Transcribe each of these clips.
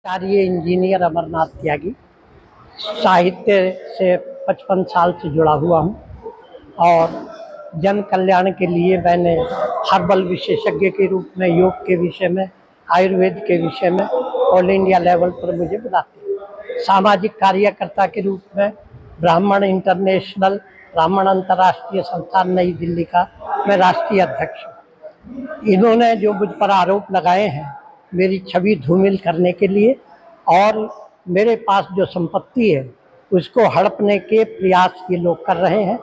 कार्य इंजीनियर अमरनाथ त्यागी साहित्य से 55 साल से जुड़ा हुआ हूँ और जन कल्याण के लिए मैंने हर्बल विशेषज्ञ के रूप में योग के विषय में, आयुर्वेद के विषय में ऑल इंडिया लेवल पर मुझे बुलाते हैं। सामाजिक कार्यकर्ता के रूप में ब्राह्मण इंटरनेशनल, ब्राह्मण अंतर्राष्ट्रीय संस्थान नई दिल्ली का मैं राष्ट्रीय अध्यक्ष हूँ। इन्होंने जो मुझ पर आरोप लगाए हैं मेरी छवि धूमिल करने के लिए और मेरे पास जो संपत्ति है उसको हड़पने के प्रयास ये लोग कर रहे हैं।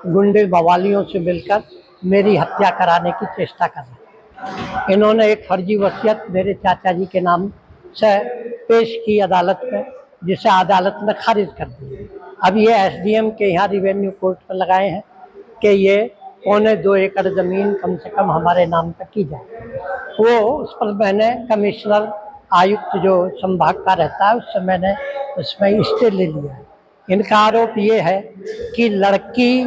गुंडे बवालियों से मिलकर मेरी हत्या कराने की चेष्टा कर रहे हैं। इन्होंने एक फर्जी वसीयत मेरे चाचा जी के नाम से पेश की अदालत में, जिसे अदालत ने खारिज कर दी। अब ये एसडीएम के यहाँ रिवेन्यू कोर्ट पर लगाए हैं कि ये 1.25 एकड़ ज़मीन कम से कम हमारे नाम पर की जाए। वो उस पर मैंने कमिश्नर आयुक्त जो संभाग का रहता है उससे मैंने उसमें स्टे ले लिया है। इनका आरोप ये है कि लड़की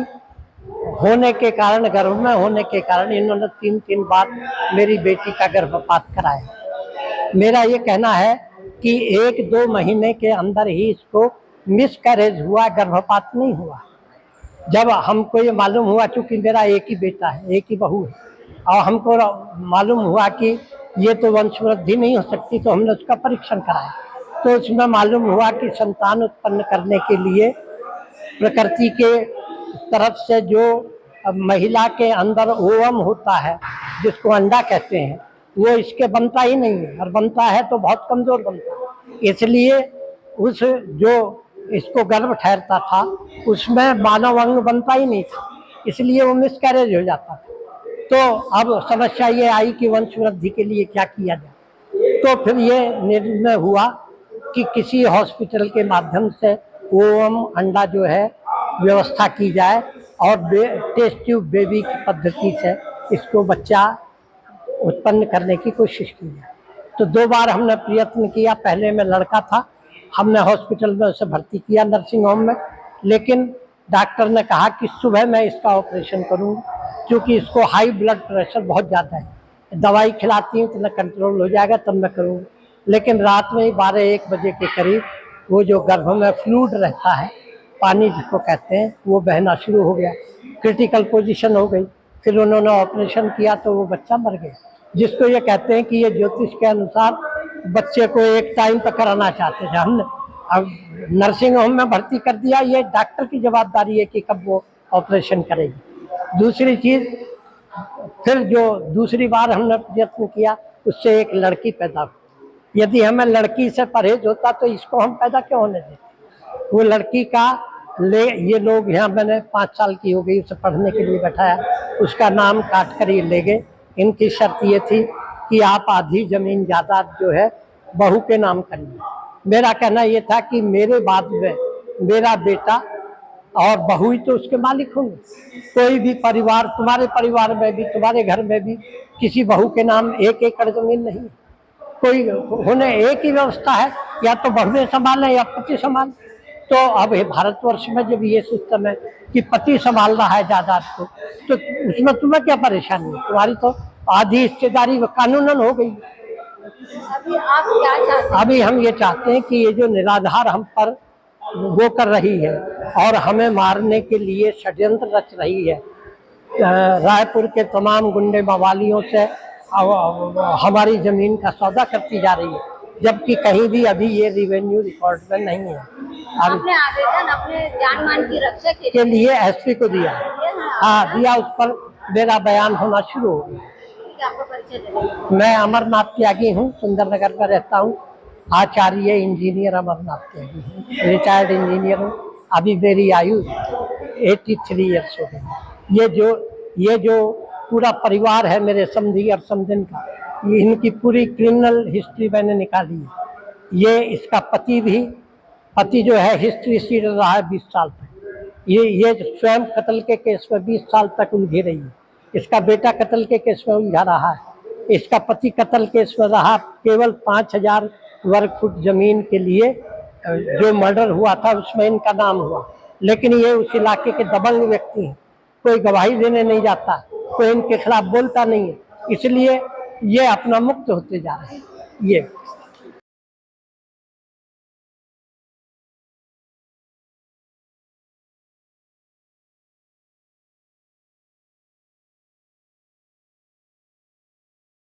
होने के कारण, गर्भ में होने के कारण इन्होंने 3 बार मेरी बेटी का गर्भपात कराया। मेरा ये कहना है कि 1-2 महीने के अंदर ही इसको मिसकैरेज हुआ, गर्भपात नहीं हुआ। जब हमको ये मालूम हुआ, चूँकि मेरा एक ही बेटा है, एक ही बहू है, और हमको मालूम हुआ कि ये तो वंशवृद्धि नहीं हो सकती, तो हमने उसका परीक्षण कराया। तो उसमें मालूम हुआ कि संतान उत्पन्न करने के लिए प्रकृति के तरफ से जो महिला के अंदर ओवम होता है, जिसको अंडा कहते हैं, वो इसके बनता ही नहीं है, और बनता है तो बहुत कमज़ोर बनता है। इसलिए उस जो इसको गर्भ ठहरता था उसमें मानव अंग बनता ही नहीं था, इसलिए वो मिसकैरेज हो जाता था। तो अब समस्या ये आई कि वंशवृद्धि के लिए क्या किया जाए। तो फिर ये निर्णय हुआ कि किसी हॉस्पिटल के माध्यम से ओवम अंडा जो है व्यवस्था की जाए और टेस्ट ट्यूब बेबी की पद्धति से इसको बच्चा उत्पन्न करने की कोशिश की जाए। तो 2 बार हमने प्रयत्न किया। पहले में लड़का था, हमने हॉस्पिटल में उसे भर्ती किया नर्सिंग होम में, लेकिन डॉक्टर ने कहा कि सुबह मैं इसका ऑपरेशन करूँगा, क्योंकि इसको हाई ब्लड प्रेशर बहुत ज़्यादा है। दवाई खिलाती हूँ तो कंट्रोल हो जाएगा, तब मैं करूँगा। लेकिन रात में 12-1 बजे के करीब वो जो गर्भ में फ्लूइड रहता है, पानी जिसको कहते हैं, वो बहना शुरू हो गया, क्रिटिकल पोजीशन हो गई। फिर उन्होंने ऑपरेशन किया तो वो बच्चा मर गया। जिसको ये कहते हैं कि ये ज्योतिष के अनुसार बच्चे को एक टाइम पर कराना चाहते थे। हमने अब नर्सिंग होम में भर्ती कर दिया। ये डॉक्टर की जवाबदारी है कि कब वो ऑपरेशन करेगी। दूसरी चीज़, फिर जो दूसरी बार हमने प्रयत्न किया उससे एक लड़की पैदा हुई। यदि हमें लड़की से परहेज होता तो इसको हम पैदा क्यों होने देते। वो लड़की का ये लोग यहाँ, मैंने 5 साल की हो गई, उसे पढ़ने के लिए बैठाया, उसका नाम काट कर ये ले गए। इनकी शर्त ये थी कि आप आधी ज़मीन जायदाद जो है बहू के नाम करिए। मेरा कहना ये था कि मेरे बाद में मेरा बेटा और बहू ही तो उसके मालिक होंगे। कोई भी परिवार, तुम्हारे परिवार में भी, तुम्हारे घर में भी किसी बहू के नाम 1 एकड़ ज़मीन नहीं, कोई होने एक ही व्यवस्था है, या तो बहुएं संभालें या पति संभालें। तो अब भारतवर्ष में जब ये सिस्टम है कि पति संभाल रहा है जायदाद को, तो उसमें तुम्हें क्या परेशानी है? तुम्हारी तो आधी हिस्सेदारी कानूनन हो गई। अभी आप क्या चाहते हैं? अभी हम ये चाहते हैं कि ये जो निराधार हम पर वो कर रही है और हमें मारने के लिए षड्यंत्र रच रही है, रायपुर के तमाम गुंडे मवालियों से हमारी ज़मीन का सौदा करती जा रही है, जबकि कहीं भी अभी ये रिवेन्यू रिकॉर्ड में नहीं है। आपने आवेदन अपने जान मान की रक्षा के लिए एसपी को दिया। हाँ दिया, उस पर मेरा बयान होना शुरू हो गया। आपका परिचय दें। मैं अमरनाथ त्यागी हूँ, सुंदरनगर में रहता हूँ। आचार्य इंजीनियर अमरनाथ त्यागी हूँ, रिटायर्ड इंजीनियर हूँ। अभी मेरी आयु 83 ईयर्स हो गई। ये जो पूरा परिवार है मेरे समधी और समधिन का, ये इनकी पूरी क्रिमिनल हिस्ट्री मैंने निकाली है। ये इसका पति जो है हिस्ट्री सीट रहा है 20 साल तक। ये स्वयं कत्ल के केस में 20 साल तक उलझी रही है। इसका बेटा कत्ल के केस में उलझा रहा है। इसका पति कत्ल केस में रहा। केवल 5000 वर्ग फुट जमीन के लिए जो मर्डर हुआ था उसमें इनका नाम हुआ, लेकिन ये उस इलाके के दबंग व्यक्ति हैं। कोई गवाही देने नहीं जाता, कोई इनके खिलाफ बोलता नहीं है, इसलिए ये अपना मुक्त होते जा रहे हैं। ये